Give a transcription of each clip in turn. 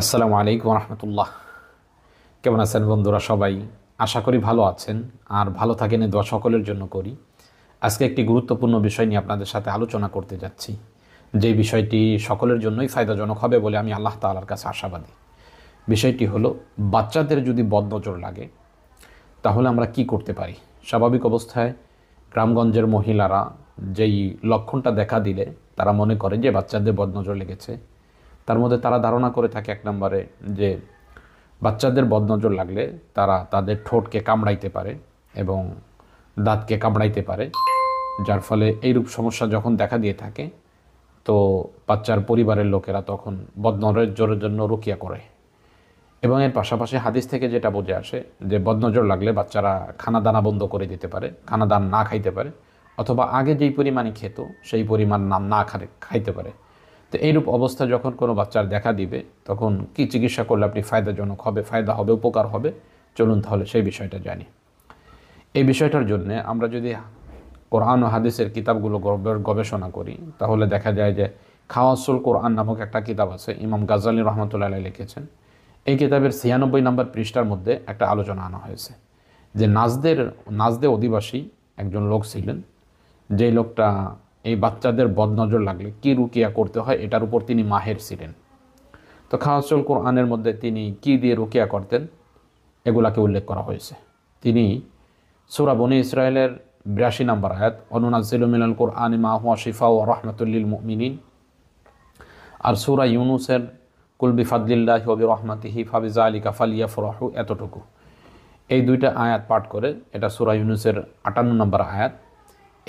আসসালামু আলাইকুম রহমতুল্লাহ। কেমন আছেন বন্ধুরা? সবাই আশা করি ভালো আছেন, আর ভালো থাকেন এই দোয়া সকলের জন্য করি। আজকে একটি গুরুত্বপূর্ণ বিষয় নিয়ে আপনাদের সাথে আলোচনা করতে যাচ্ছি, যে বিষয়টি সকলের জন্যই ফায়দাজনক হবে বলে আমি আল্লাহ তাআলার কাছে আশাবাদী। বিষয়টি হলো, বাচ্চাদের যদি বদনজর লাগে তাহলে আমরা কি করতে পারি। স্বাভাবিক অবস্থায় গ্রামগঞ্জের মহিলারা যেই লক্ষণটা দেখা দিলে তারা মনে করে যে বাচ্চাদের বদনজর লেগেছে, তার মধ্যে তারা ধারণা করে থাকে এক নম্বরে যে বাচ্চাদের বদনজর লাগলে তারা তাদের ঠোঁটকে কামড়াইতে পারে এবং দাঁতকে কামড়াইতে পারে, যার ফলে এইরূপ সমস্যা যখন দেখা দিয়ে থাকে তো বাচ্চার পরিবারের লোকেরা তখন বদনজরের জন্য রুকিয়া করে। এবং এর পাশাপাশি হাদিস থেকে যেটা বোঝে আসে যে বদনজর লাগলে বাচ্চারা খানা দানা বন্ধ করে দিতে পারে, খানা দানা না খাইতে পারে, অথবা আগে যেই পরিমাণে খেত সেই পরিমাণ না খাইতে পারে। তো এইরূপ অবস্থা যখন কোনো বাচ্চার দেখা দিবে তখন কি চিকিৎসা করলে আপনি ফায়দাজনক হবে, ফায়দা হবে, উপকার হবে, চলুন তাহলে সেই বিষয়টা জানি। এই বিষয়টার জন্য আমরা যদি কোরআন ও হাদিসের কিতাবগুলো গবেষণা করি তাহলে দেখা যায় যে খাওয়াসুল কোরআন নামক একটা কিতাব আছে, ইমাম গাজ্জালী রহমতুল্লাহ আলাইহি লিখেছেন। এই কিতাবের 96 নম্বর পৃষ্ঠার মধ্যে একটা আলোচনা আনা হয়েছে যে নাজদে অধিবাসী একজন লোক ছিলেন, যেই লোকটা এই বাচ্চাদের বদনজর লাগলে কি রুকিয়া করতে হয় এটার উপর তিনি মাহের ছিলেন। তো খাওয়াসুল কোরআনের মধ্যে তিনি কি দিয়ে রুকিয়া করতেন এগুলাকে উল্লেখ করা হয়েছে। তিনি সূরা বনী ইসরাইলের 82 নম্বর আয়াত, অনুনাজ্জিলু মিনাল কোরআনি মা হুয়া শিফা ওয়া রাহমাতুল লিল মুমিনিন, আর সূরা ইউনুসের কুল বিফাদলিল্লাহি ওয়া বিরহমাতিহি ফাবিযালিকা ফালিয়াফরাহু, এতটুকু এই দুইটা আয়াত পাঠ করে, এটা সূরা ইউনুসের 58 নম্বর আয়াত,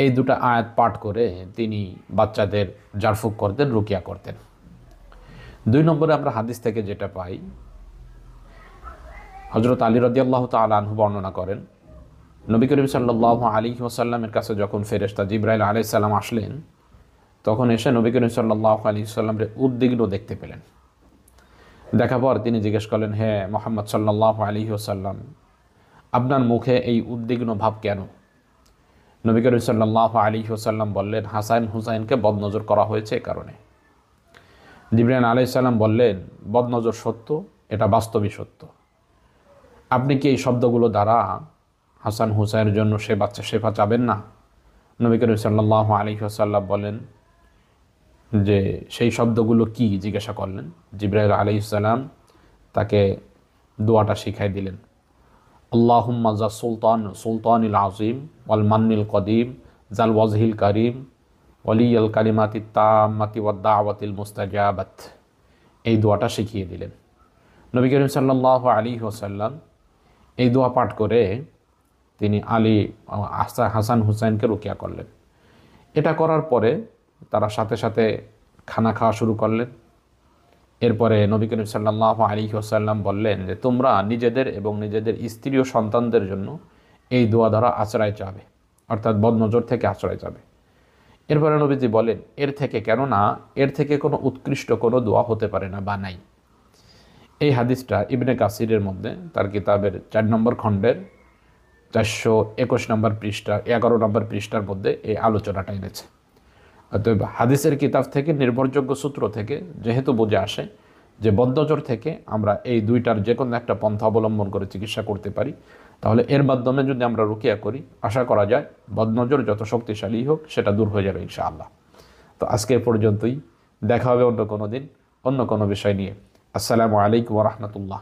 এই দুটো আয়াত পাঠ করে তিনি বাচ্চাদের জারফুক করতেন, রুকিয়া করতেন। 2 নম্বরে আমরা হাদিস থেকে যেটা পাই, হযরত আলী রাদিয়াল্লাহু তাআলা আনহু বর্ণনা করেন, নবী করিম সাল্লাল্লাহু আলাইহি ওয়াসাল্লামের কাছে যখন ফেরেশতা জিবরাইল আলাইহিস সালাম আসলেন তখন এসে নবী করিম সাল্লাল্লাহু আলাইহি ওয়াসাল্লামের উদ্বিগ্ন দেখতে পেলেন। দেখার পর তিনি জিজ্ঞেস করলেন, হে মুহাম্মদ সাল্লাল্লাহু আলাইহি ওয়াসাল্লাম, আপনার মুখে এই উদ্বিগ্ন ভাব কেন? নবী করিম সাল্লাল্লাহু আলাইহি ওয়াসাল্লাম বললেন, হাসান হুসাইনকে বদনজর করা হয়েছে এই কারণে। জিবরাইল আলাইহিস সালাম বললেন, বদনজর সত্য, এটা বাস্তবই সত্য। আপনি কি এই শব্দগুলো দ্বারা হাসান হুসাইনের জন্য সে বাচ্চা শেফা চাবেন না? নবী করিম সাল্লাল্লাহু আলাইহি ওয়াসাল্লাম বলেন যে সেই শব্দগুলো কি জিজ্ঞাসা করলেন। জিবরাইল আলাইহিস সালাম তাকে দোয়াটা শিখাই দিলেন, আল্লাহুম্মা যা সুলতানিল আজিম ওয়াল মান্নিল কদিম জাল ওয়াজহিল কারিম ওয়ালিয়াল কালিমাতিত তাম্মাতি ওয়াদ দাওয়াতিল মুস্তাজাবাত, এই দোয়াটা শিখিয়ে দিলেন। নবী করিম সাল্লাল্লাহু আলাইহি ওয়াসাল্লাম এই দোয়া পাঠ করে তিনি হাসান হুসাইনকে রুকিয়া করলেন। এটা করার পরে তারা সাথে সাথে খানা খাওয়া শুরু করলেন। এরপরে নবী করিম সাল্লাল্লাহু আলাইহি ওয়াসাল্লাম বললেন যে তোমরা নিজেদের এবং নিজেদের স্ত্রী ও সন্তানদের জন্য এই দোয়া দ্বারা আশ্রয় চাবে, অর্থাৎ বদনজর থেকে আশ্রয় চাবে। এরপরে নবীজি বলেন, কেননা এর থেকে কোনো উৎকৃষ্ট কোনো দোয়া হতে পারে না বা নাই। এই হাদিসটা ইবনে কাসিরের মধ্যে তার কিতাবের 4 নম্বর খণ্ডের 421 নম্বর পৃষ্ঠা 11 নম্বর পৃষ্ঠার মধ্যে এই আলোচনাটা এনেছে। অতএব হাদিসের কিতাব থেকে, নির্ভরযোগ্য সূত্র থেকে যেহেতু বোঝা আসে যে বদনজর থেকে আমরা এই দুইটার যে কোনো একটা পন্থা অবলম্বন করে চিকিৎসা করতে পারি, তাহলে এর মাধ্যমে যদি আমরা রুকিয়া করি আশা করা যায় বদনজর যত শক্তিশালী হোক সেটা দূর হয়ে যাবে ইনশাআল্লাহ। তো আজকে পর্যন্তই, দেখা হবে অন্য কোনো দিন অন্য কোনো বিষয় নিয়ে। আসসালামু আলাইকুম ওয়া রাহমাতুল্লাহ।